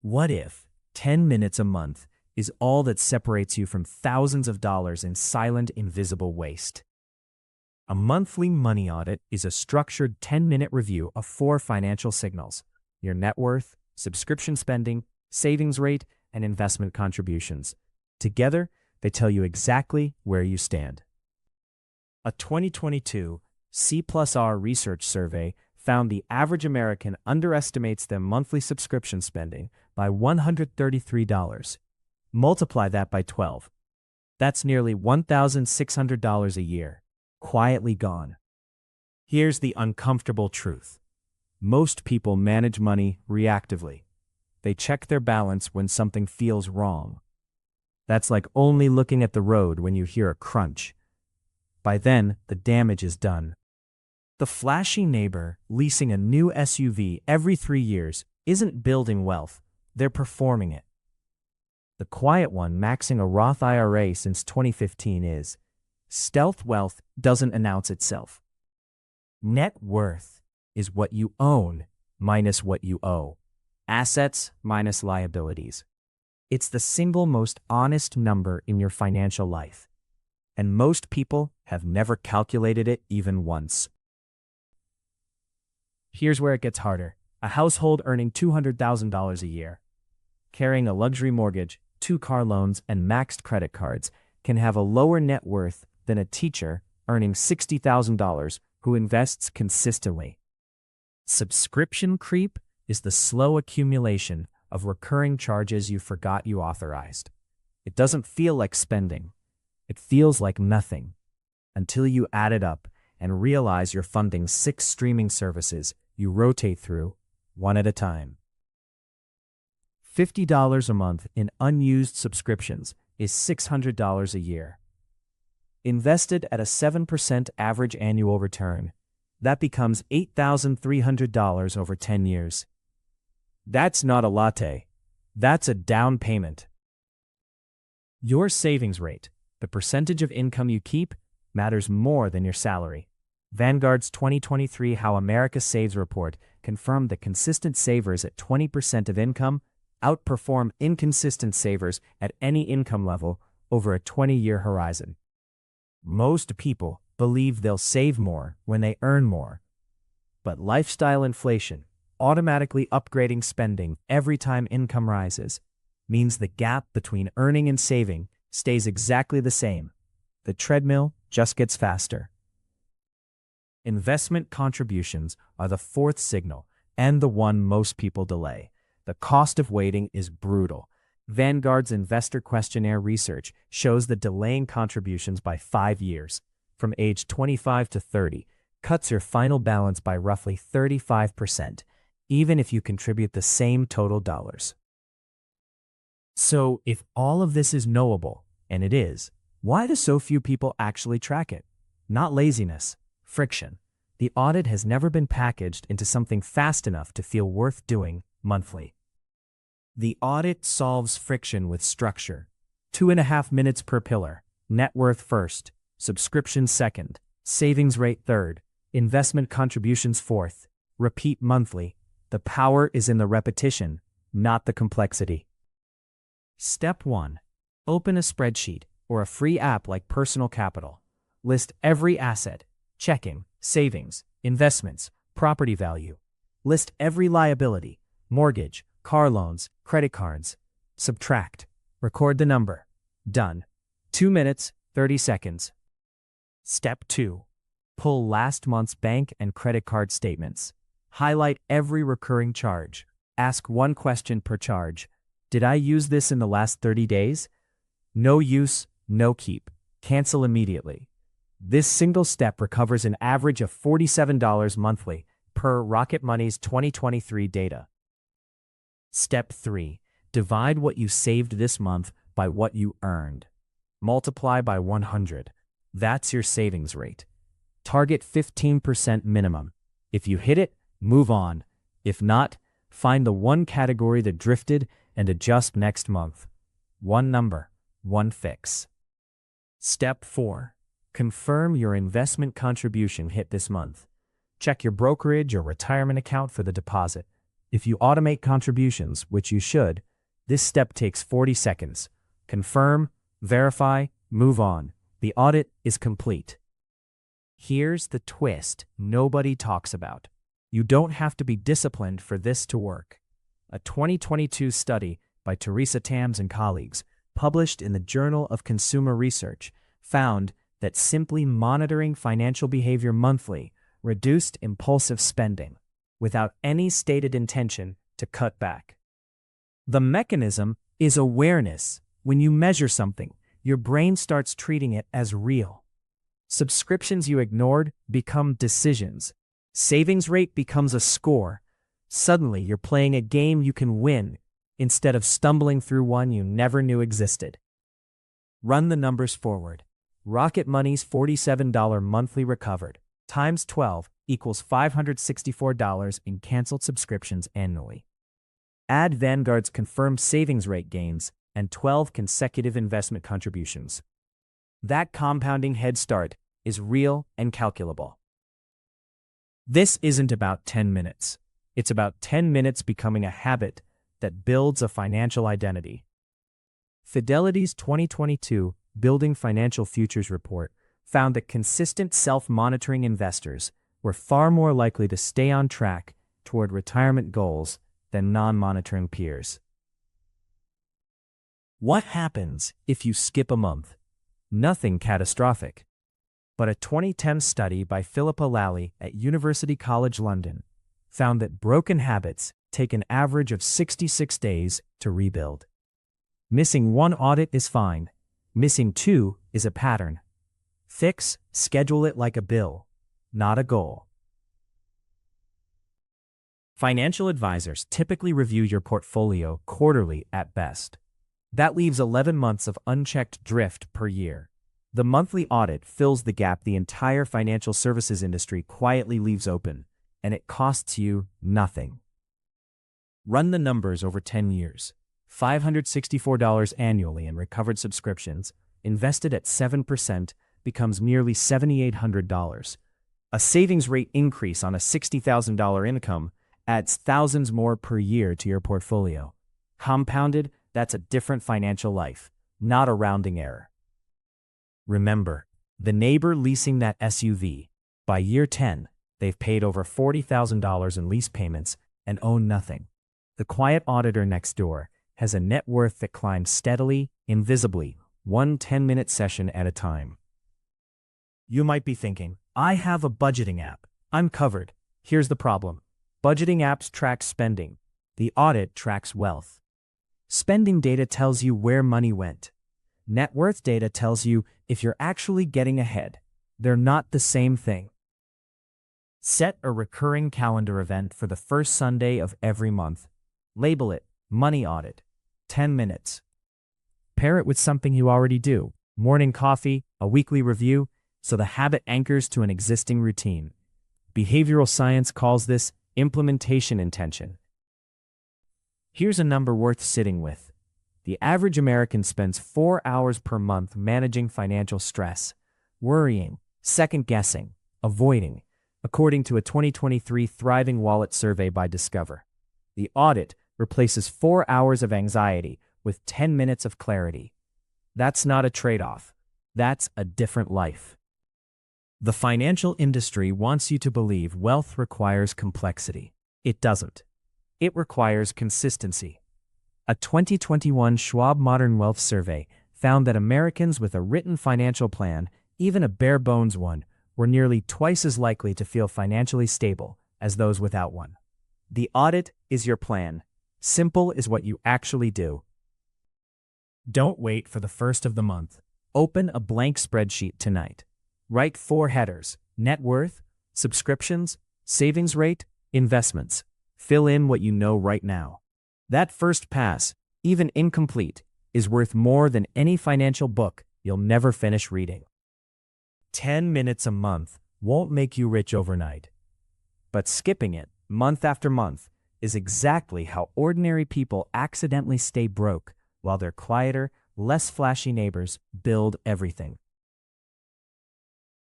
What if 10 minutes a month is all that separates you from thousands of dollars in silent, invisible waste? A monthly money audit is a structured 10-minute review of 4 financial signals: your net worth, subscription spending, savings rate, and investment contributions. Together, they tell you exactly where you stand. A 2022 C+R research survey found the average American underestimates their monthly subscription spending by $133. Multiply that by 12. That's nearly $1,600 a year, quietly gone. Here's the uncomfortable truth. Most people manage money reactively. They check their balance when something feels wrong. That's like only looking at the road when you hear a crunch. By then, the damage is done. The flashy neighbor leasing a new SUV every 3 years isn't building wealth, they're performing it. The quiet one maxing a Roth IRA since 2015 is. Stealth wealth doesn't announce itself. Net worth is what you own minus what you owe. Assets minus liabilities. It's the single most honest number in your financial life. And most people have never calculated it even once. Here's where it gets harder. A household earning $200,000 a year, carrying a luxury mortgage, 2 car loans, and maxed credit cards can have a lower net worth than a teacher earning $60,000 who invests consistently. Subscription creep is the slow accumulation of recurring charges you forgot you authorized. It doesn't feel like spending. It feels like nothing, until you add it up and realize you're funding 6 streaming services you rotate through, one at a time. $50 a month in unused subscriptions is $600 a year. Invested at a 7% average annual return, that becomes $8,300 over 10 years. That's not a latte. That's a down payment. Your savings rate, the percentage of income you keep, matters more than your salary. Vanguard's 2023 How America Saves report confirmed that consistent savers at 20% of income outperform inconsistent savers at any income level over a 20-year horizon. Most people believe they'll save more when they earn more. But lifestyle inflation, automatically upgrading spending every time income rises, means the gap between earning and saving stays exactly the same. The treadmill just gets faster. Investment contributions are the 4th signal and the one most people delay. The cost of waiting is brutal. Vanguard's investor questionnaire research shows that delaying contributions by 5 years, from age 25 to 30, cuts your final balance by roughly 35%, even if you contribute the same total dollars. So, if all of this is knowable, and it is, why do so few people actually track it? Not laziness, friction. The audit has never been packaged into something fast enough to feel worth doing monthly. The audit solves friction with structure. 2.5 minutes per pillar. Net worth first, subscription second, savings rate third, investment contributions fourth. Repeat monthly. The power is in the repetition, not the complexity. Step 1. Open a spreadsheet or a free app like Personal Capital. List every asset, checking, savings, investments, property value. List every liability, mortgage, car loans, credit cards. Subtract. Record the number. Done. 2 minutes, 30 seconds. Step 2. Pull last month's bank and credit card statements. Highlight every recurring charge. Ask one question per charge. Did I use this in the last 30 days? No use, no keep. Cancel immediately. This single step recovers an average of $47 monthly per Rocket Money's 2023 data. Step 3. Divide what you saved this month by what you earned. Multiply by 100. That's your savings rate. Target 15% minimum. If you hit it, move on. If not, find the one category that drifted and adjust next month. One number, one fix. Step 4. Confirm your investment contribution hit this month. Check your brokerage or retirement account for the deposit. If you automate contributions, which you should, this step takes 40 seconds. Confirm, verify, move on. The audit is complete. Here's the twist nobody talks about. You don't have to be disciplined for this to work. A 2022 study by Teresa Tams and colleagues, published in the Journal of Consumer Research, found that simply monitoring financial behavior monthly reduced impulsive spending without any stated intention to cut back. The mechanism is awareness. When you measure something, your brain starts treating it as real. Subscriptions you ignored become decisions. Savings rate becomes a score. Suddenly, you're playing a game you can win instead of stumbling through one you never knew existed. Run the numbers forward. Rocket Money's $47 monthly recovered times 12 equals $564 in canceled subscriptions annually. Add Vanguard's confirmed savings rate gains and 12 consecutive investment contributions. That compounding head start is real and calculable. This isn't about 10 minutes. It's about 10 minutes becoming a habit that builds a financial identity. Fidelity's 2022 Building Financial Futures report found that consistent self-monitoring investors were far more likely to stay on track toward retirement goals than non-monitoring peers. What happens if you skip a month? Nothing catastrophic. But a 2010 study by Philippa Lally at University College London found that broken habits take an average of 66 days to rebuild. Missing one audit is fine. Missing two is a pattern. Schedule it like a bill, not a goal. Financial advisors typically review your portfolio quarterly at best. That leaves 11 months of unchecked drift per year. The monthly audit fills the gap the entire financial services industry quietly leaves open, and it costs you nothing. Run the numbers over 10 years. $564 annually in recovered subscriptions, invested at 7%, becomes nearly $7,800. A savings rate increase on a $60,000 income adds thousands more per year to your portfolio. Compounded, that's a different financial life, not a rounding error. Remember, the neighbor leasing that SUV. By year 10, they've paid over $40,000 in lease payments and own nothing. The quiet auditor next door has a net worth that climbs steadily, invisibly, one 10-minute session at a time. You might be thinking, I have a budgeting app. I'm covered. Here's the problem. Budgeting apps track spending. The audit tracks wealth. Spending data tells you where money went. Net worth data tells you if you're actually getting ahead. They're not the same thing. Set a recurring calendar event for the first Sunday of every month. Label it Money Audit. 10 minutes. Pair it with something you already do. Morning coffee, a weekly review, so the habit anchors to an existing routine. Behavioral science calls this implementation intention. Here's a number worth sitting with. The average American spends 4 hours per month managing financial stress, worrying, second-guessing, avoiding, according to a 2023 Thriving Wallet survey by Discover. The audit replaces 4 hours of anxiety with 10 minutes of clarity. That's not a trade-off. That's a different life. The financial industry wants you to believe wealth requires complexity. It doesn't. It requires consistency. A 2021 Schwab Modern Wealth survey found that Americans with a written financial plan, even a bare-bones one, were nearly twice as likely to feel financially stable as those without one. The audit is your plan. Simple is what you actually do. Don't wait for the first of the month. Open a blank spreadsheet tonight. Write 4 headers: net worth, subscriptions, savings rate, investments. Fill in what you know right now. That first pass, even incomplete, is worth more than any financial book you'll never finish reading. 10 minutes a month won't make you rich overnight. But skipping it, month after month, is exactly how ordinary people accidentally stay broke while their quieter, less flashy neighbors build everything.